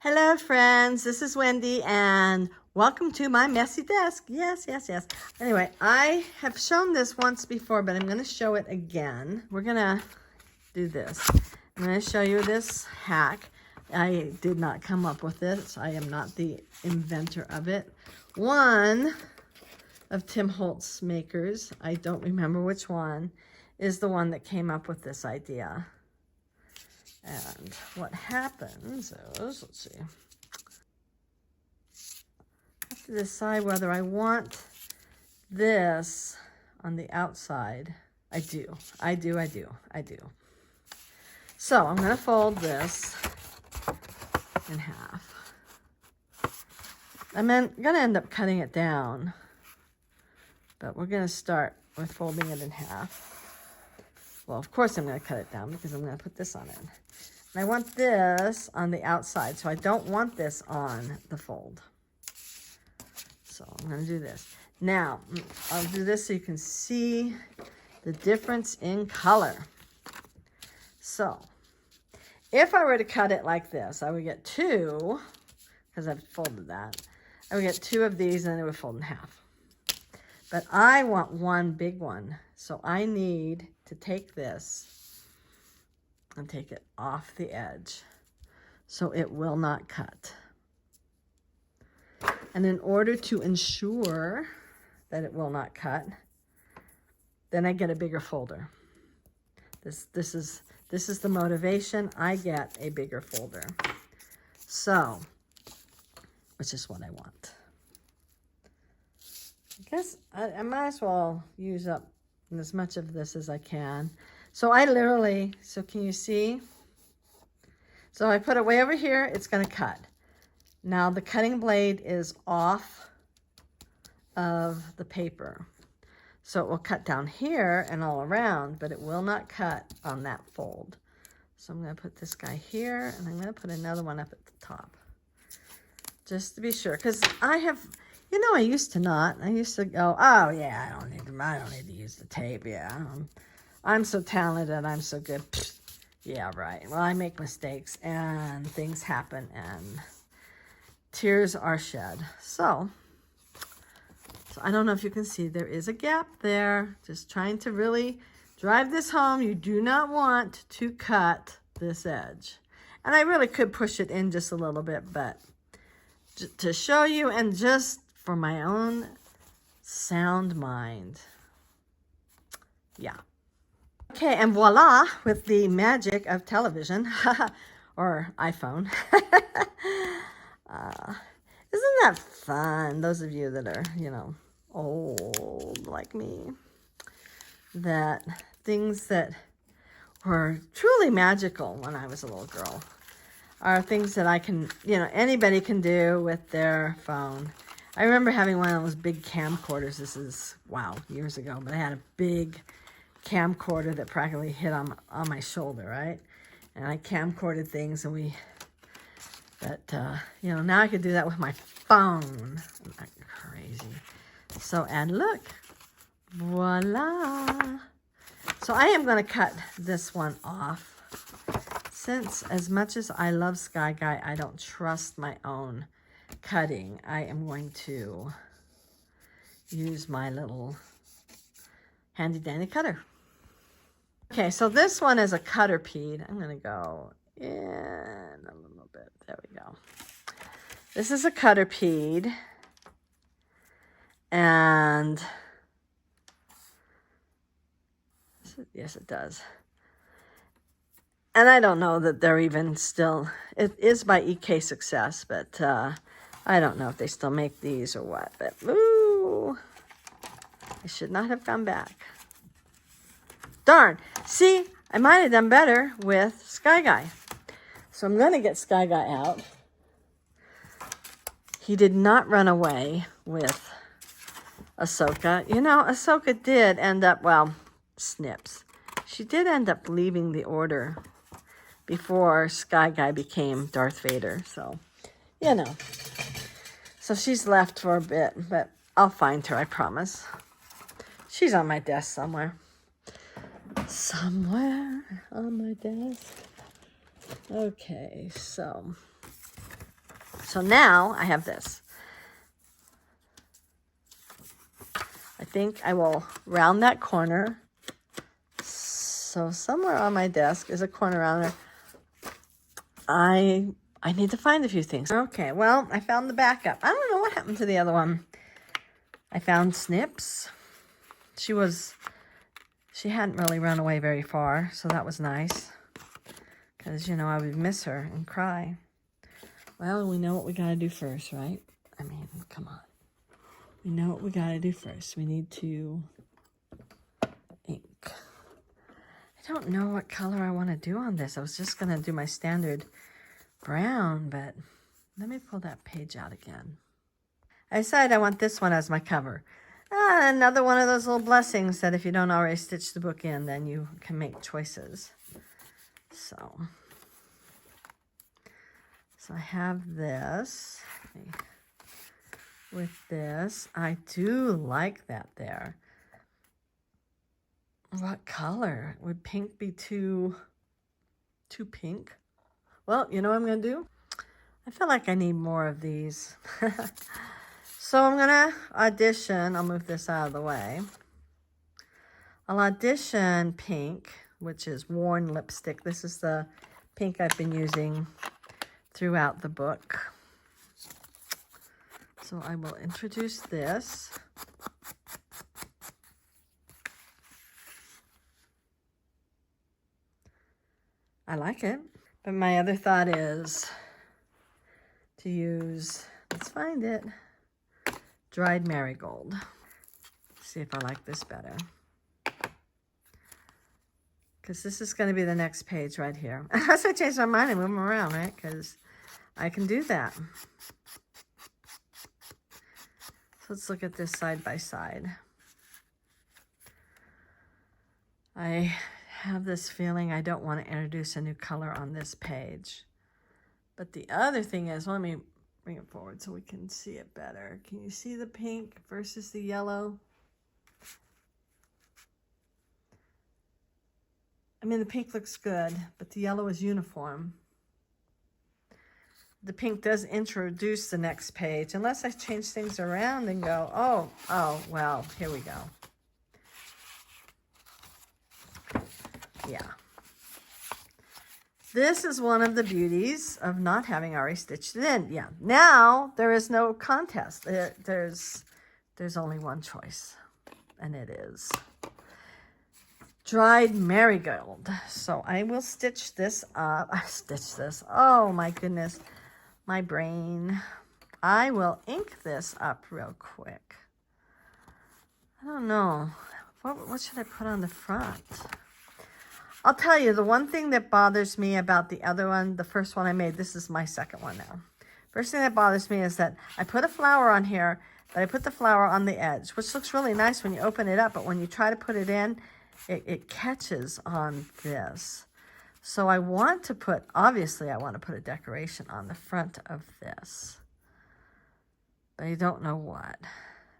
Hello friends, this is Wendy and welcome to my messy desk. Yes. Anyway, I have shown this once before, but I'm going to show it again. We're going to do this. I'm going to show you this hack. I did not come up with this. I am not the inventor of it. One of Tim Holtz makers, I don't remember which one, is the one that came up with this idea. And what happens is, let's see, I have to decide whether I want this on the outside. I do. So I'm going to fold this in half. I'm going to end up cutting it down, but we're going to start with folding it in half. Well, of course I'm going to cut it down because I'm going to put this on it. And I want this on the outside, so I don't want this on the fold. So I'm going to do this. Now, I'll do this so you can see the difference in color. So, if I were to cut it like this, I would get two, because I've folded that. I would get two of these and it would fold in half. But I want one big one, so I need to take this and take it off the edge so it will not cut. And in order to ensure that it will not cut, then I get a bigger folder. This is the motivation. I get a bigger folder. So, which is what I want. I guess I might as well use up as much of this as I can. So I literally, so can you see? So I put it way over here, it's going to cut. Now the cutting blade is off of the paper. So it will cut down here and all around, but it will not cut on that fold. So I'm going to put this guy here, and I'm going to put another one up at the top. Just to be sure, because I have, you know, I used to not. I used to go, oh yeah, I don't need to use the tape. Yeah, I'm so talented. I'm so good. Pfft. Yeah, right. Well, I make mistakes and things happen and tears are shed. So I don't know if you can see, there is a gap there. Just trying to really drive this home. You do not want to cut this edge. And I really could push it in just a little bit, but to show you and just for my own sound mind. Yeah. Okay, and voila, with the magic of television, or iPhone. Isn't that fun? Those of you that are, you know, old like me, that things that were truly magical when I was a little girl are things that I can, you know, anybody can do with their phone. I remember having one of those big camcorders. This is, wow, years ago, but I had a big camcorder that practically hit on my shoulder, right? And I camcorded things, and you know, now I could do that with my phone. I'm not crazy. So, and look, voila. So I am going to cut this one off. Since as much as I love Sky Guy, I don't trust my own cutting. I am going to use my little handy dandy cutter. Okay, so this one is a cutter peed. I'm going to go in a little bit. There we go. This is a cutter peed. And yes, it does. And I don't know that they're even still, it is by EK Success, but I don't know if they still make these or what. But, ooh, I should not have gone back. Darn. See, I might have done better with Sky Guy. So I'm going to get Sky Guy out. He did not run away with Ahsoka. You know, Ahsoka did end up, well, snips. She did end up leaving the Order before Sky Guy became Darth Vader. So, you know. So she's left for a bit, but I'll find her, I promise. She's on my desk somewhere. Somewhere on my desk. Okay, so So now I have this. I think I will round that corner. So somewhere on my desk is a corner rounder. I need to find a few things. Okay, well, I found the backup. I don't know what happened to the other one. I found Snips. She hadn't really run away very far, so that was nice. Because, you know, I would miss her and cry. Well, we know what we gotta do first, right? I mean, come on. We know what we gotta do first. We need to ink. I don't know what color I want to do on this. I was just gonna do my standard brown, but let me pull that page out again. I decided I want this one as my cover. Another one of those little blessings that if you don't already stitch the book in, then you can make choices. So I have this. With this, I do like that there. What color? Would pink be too pink? Well, you know what I'm going to do? I feel like I need more of these. So I'm going to audition. I'll move this out of the way. I'll audition pink, which is worn lipstick. This is the pink I've been using throughout the book. So I will introduce this. I like it. But my other thought is to use, let's find it, dried marigold. See if I like this better. Because this is going to be the next page right here. Unless I change my mind and move them around, right? Because I can do that. So let's look at this side by side. I have this feeling I don't want to introduce a new color on this page. But the other thing is, let me bring it forward so we can see it better. Can you see the pink versus the yellow? I mean, the pink looks good, but the yellow is uniform. The pink does introduce the next page, unless I change things around and go, oh, well, here we go. Yeah. This is one of the beauties of not having already stitched it in. Yeah, now there is no contest. There's only one choice, and it is dried marigold. So I will stitch this up. Oh my goodness, my brain. I will ink this up real quick. I don't know. What should I put on the front? I'll tell you, the one thing that bothers me about the other one, the first one I made, this is my second one now. First thing that bothers me is that I put a flower on here, but I put the flower on the edge, which looks really nice when you open it up, but when you try to put it in, it catches on this. So I want to put, obviously I want to put a decoration on the front of this. But I don't know what.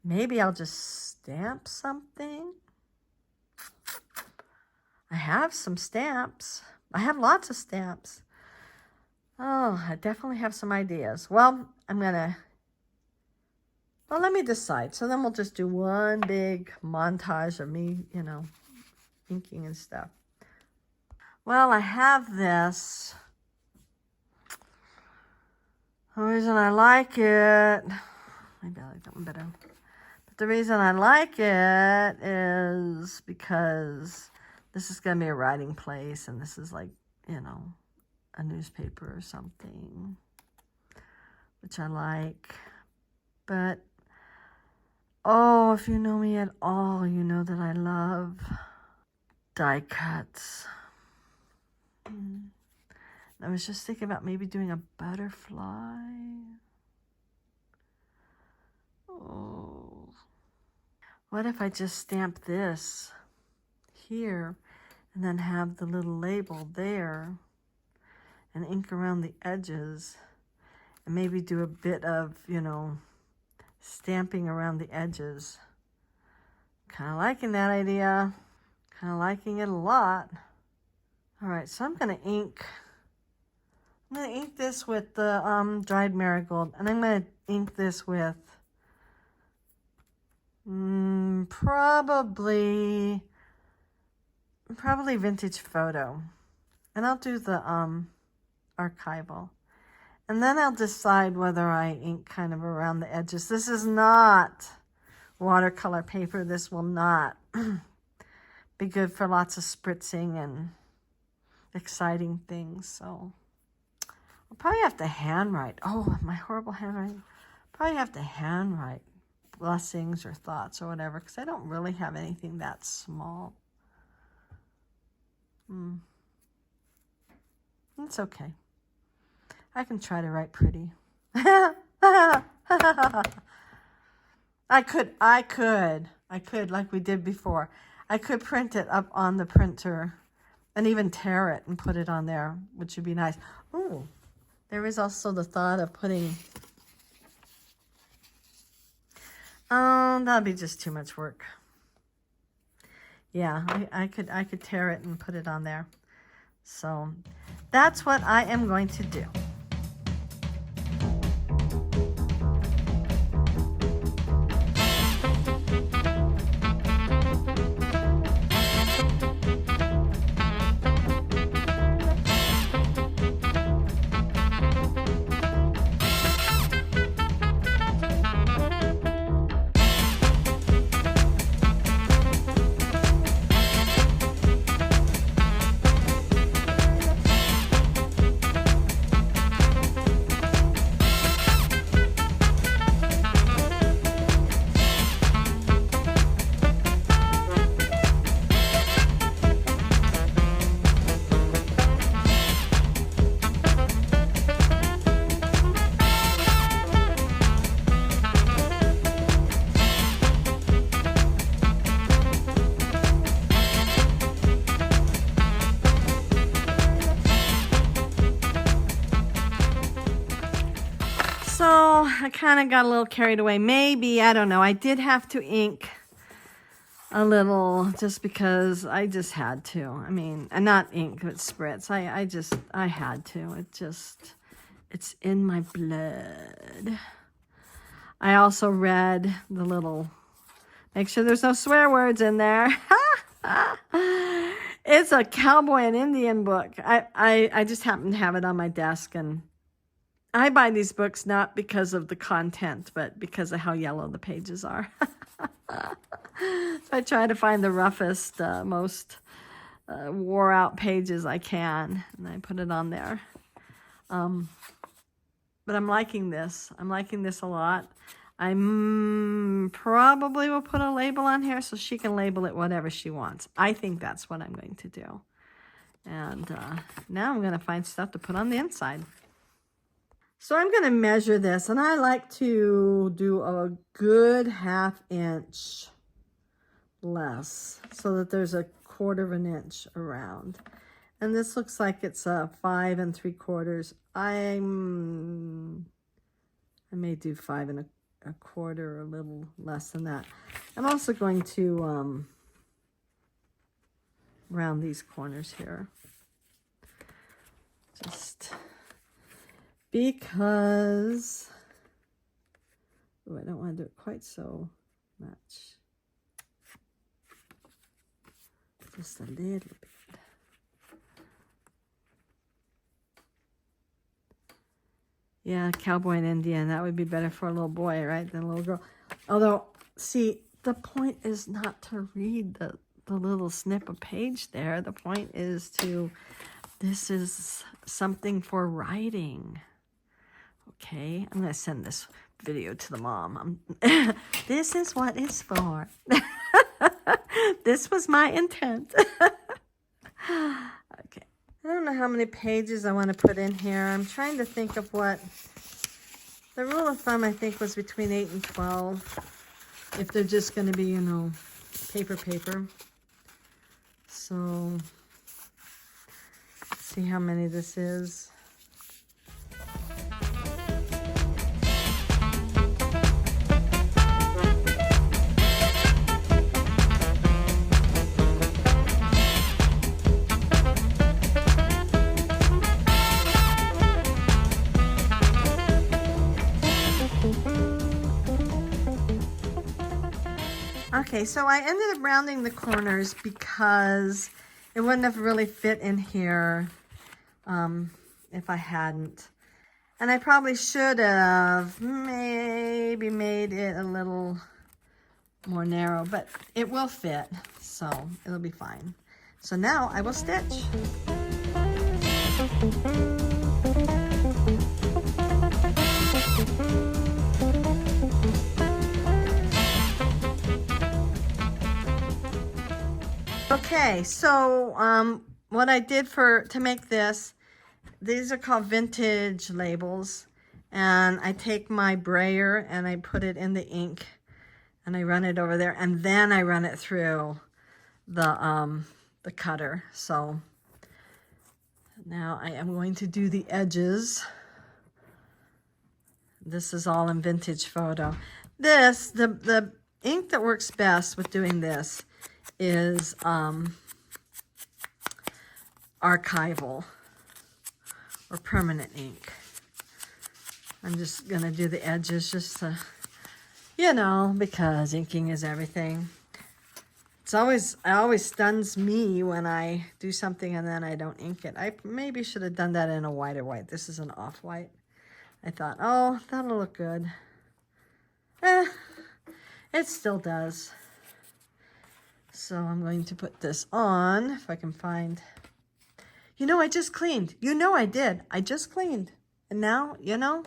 Maybe I'll just stamp something. I have some stamps. I have lots of stamps. Oh, I definitely have some ideas. Well, let me decide. So then we'll just do one big montage of me, you know, inking and stuff. Well, I have this. The reason I like it, maybe I like that one better. But the reason I like it is because this is going to be a writing place, and this is like, you know, a newspaper or something, which I like. But, oh, if you know me at all, you know that I love die cuts. I was just thinking about maybe doing a butterfly. Oh. What if I just stamp this here and then have the little label there and ink around the edges and maybe do a bit of, you know, stamping around the edges. Kind of liking that idea. Kind of liking it a lot. All right, so I'm going to ink. I'm going to ink this with the dried marigold, and I'm going to ink this with probably vintage photo, and I'll do the archival, and then I'll decide whether I ink kind of around the edges. This is not watercolor paper. This will not be good for lots of spritzing and exciting things, so I'll probably have to handwrite. Oh, my horrible handwriting. Probably have to handwrite blessings or thoughts or whatever, because I don't really have anything that small. It's okay. I can try to write pretty. I could, like we did before. I could print it up on the printer and even tear it and put it on there, which would be nice. Oh, there is also the thought of putting, that'd be just too much work. Yeah, I could tear it and put it on there. So that's what I am going to do. So I kind of got a little carried away. Maybe, I don't know. I did have to ink a little just because I just had to. I mean, and not ink, but spritz. I had to. It's in my blood. I also read the little, make sure there's no swear words in there. It's a cowboy and Indian book. I just happen to have it on my desk, and I buy these books not because of the content, but because of how yellow the pages are. So I try to find the roughest, most wore out pages I can, and I put it on there. But I'm liking this. I'm liking this a lot. I probably will put a label on here so she can label it whatever she wants. I think that's what I'm going to do. And now I'm going to find stuff to put on the inside. So I'm going to measure this, and I like to do a good 1/2 inch less so that there's a 1/4 inch around. And this looks like it's a 5 3/4. I may do 5 1/4 or a little less than that. I'm also going to round these corners here. Just because I don't want to do it quite so much. Just a little bit. Yeah, cowboy and Indian. That would be better for a little boy, right, than a little girl. Although, see, the point is not to read the little snip of page there. The point is this is something for writing. Okay, I'm going to send this video to the mom. This is what it's for. This was my intent. Okay. I don't know how many pages I want to put in here. I'm trying to think of what the rule of thumb, I think, was between 8 and 12. If they're just going to be, paper. So, let's see how many this is. Okay, so I ended up rounding the corners because it wouldn't have really fit in here if I hadn't. And I probably should have maybe made it a little more narrow, but it will fit, so it'll be fine. So now I will stitch. Okay, so what I did to make this, these are called vintage labels, and I take my brayer and I put it in the ink and I run it over there, and then I run it through the cutter. So now I am going to do the edges. This is all in Vintage Photo. This, the ink that works best with doing this is archival or permanent ink. I'm just gonna do the edges just to, you know, because inking is everything. It always stuns me when I do something and then I don't ink it. I maybe should have done that in a whiter white. This is an off-white. I thought, oh, that'll look good. It still does. So I'm going to put this on, if I can find. You know, I just cleaned. You know I did. I just cleaned. And now, you know,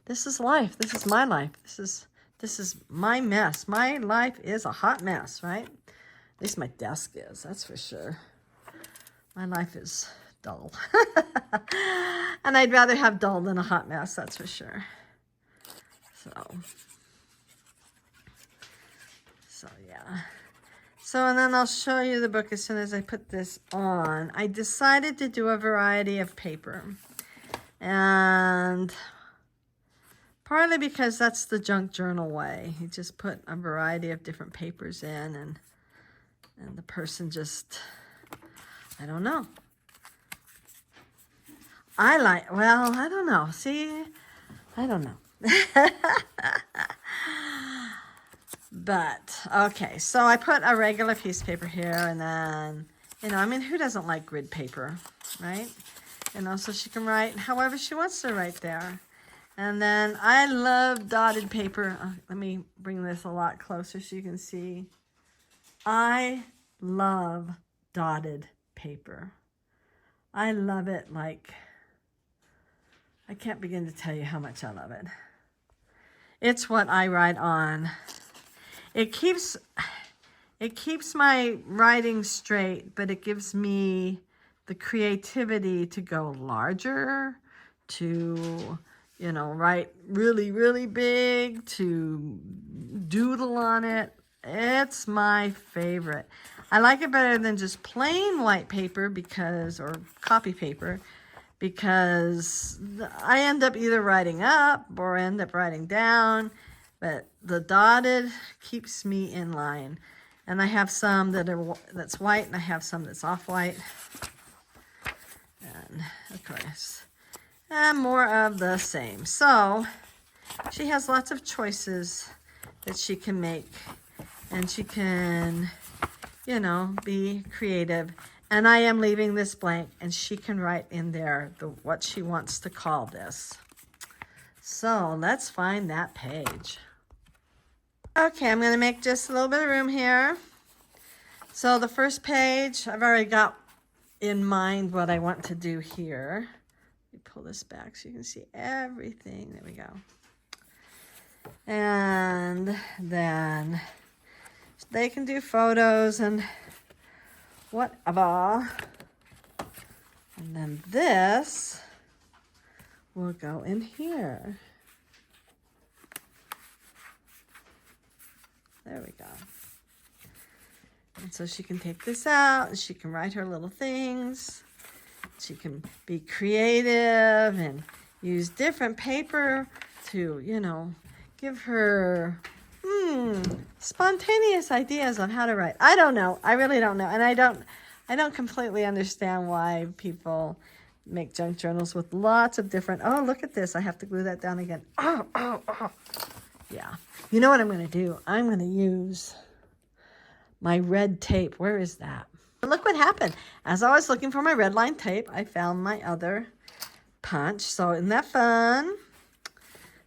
this is life. This is my life. This is my mess. My life is a hot mess, right? At least my desk is, that's for sure. My life is dull. And I'd rather have dull than a hot mess, that's for sure. So yeah. So, and then I'll show you the book as soon as I put this on. I decided to do a variety of paper. And partly because that's the junk journal way. You just put a variety of different papers in, and the person just, I don't know. Well, I don't know. See, I don't know. But, okay, so I put a regular piece of paper here, and then, you know, I mean, who doesn't like grid paper, right? You know, so she can write however she wants to write there. And then I love dotted paper. Let me bring this a lot closer so you can see. I love dotted paper. I love it like, I can't begin to tell you how much I love it. It's what I write on. It keeps my writing straight, but it gives me the creativity to go larger, to, you know, write really, really big, to doodle on it. It's my favorite. I like it better than just plain white paper or copy paper, because I end up either writing up or end up writing down. But the dotted keeps me in line. And I have some that's white, and I have some that's off-white. And, of course, and more of the same. So, she has lots of choices that she can make. And she can, you know, be creative. And I am leaving this blank, and she can write in there what she wants to call this. So, let's find that page. Okay, I'm going to make just a little bit of room here. So the first page, I've already got in mind what I want to do here. Let me pull this back so you can see everything. There we go. And then they can do photos and whatever. And then this will go in here. There we go. And so she can take this out, and she can write her little things. She can be creative and use different paper to, you know, give her spontaneous ideas on how to write. I don't know. I really don't know. And I don't completely understand why people make junk journals with lots of different, oh, look at this. I have to glue that down again. Oh. Yeah. You know what I'm going to do? I'm going to use my red tape. Where is that? Look what happened. As I was looking for my red line tape, I found my other punch. So isn't that fun?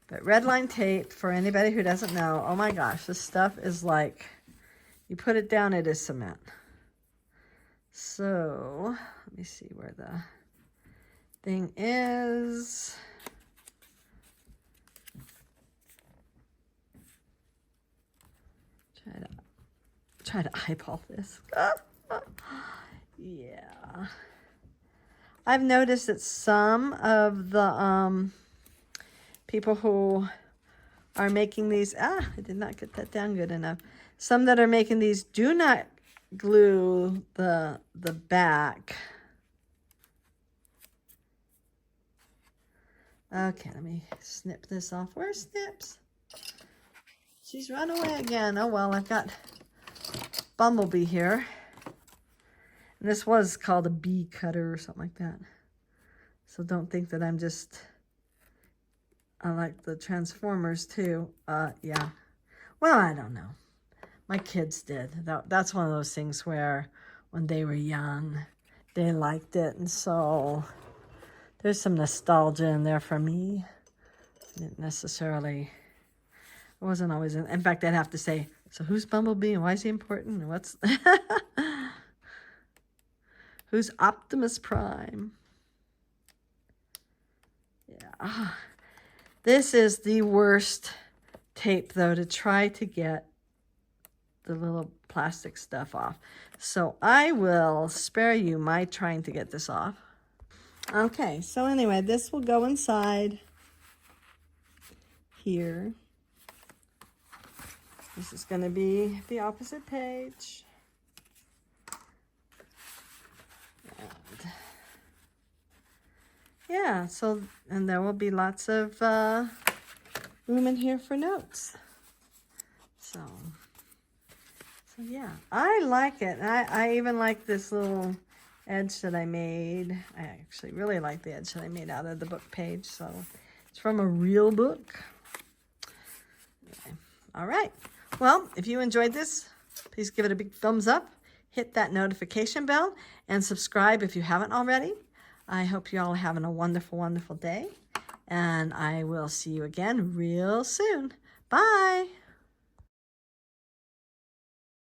But red line tape, for anybody who doesn't know, oh my gosh, this stuff is like, you put it down, it is cement. So let me see where the thing is. Try to eyeball this. Yeah. I've noticed that some of the people who are making these, I did not get that down good enough. Some that are making these do not glue the back. Okay, let me snip this off. Where's Snips? She's run away again. Oh well, I've got Bumblebee here. And this was called a bee cutter or something like that. So don't think that I'm just, I like the Transformers too. Yeah. Well, I don't know. My kids did. That's one of those things where when they were young, they liked it. And so there's some nostalgia in there for me. I didn't necessarily, I wasn't always in fact, I'd have to say, so who's Bumblebee and why is he important? And what's, who's Optimus Prime? Yeah. This is the worst tape, though, to try to get the little plastic stuff off. So I will spare you my trying to get this off. Okay, so anyway, this will go inside here. This is going to be the opposite page. And yeah, so, and there will be lots of room in here for notes. So yeah, I like it. I even like this little edge that I made. I actually really like the edge that I made out of the book page. So it's from a real book. Okay. All right. Well, if you enjoyed this, please give it a big thumbs up. Hit that notification bell and subscribe if you haven't already. I hope you all are having a wonderful, wonderful day. And I will see you again real soon. Bye.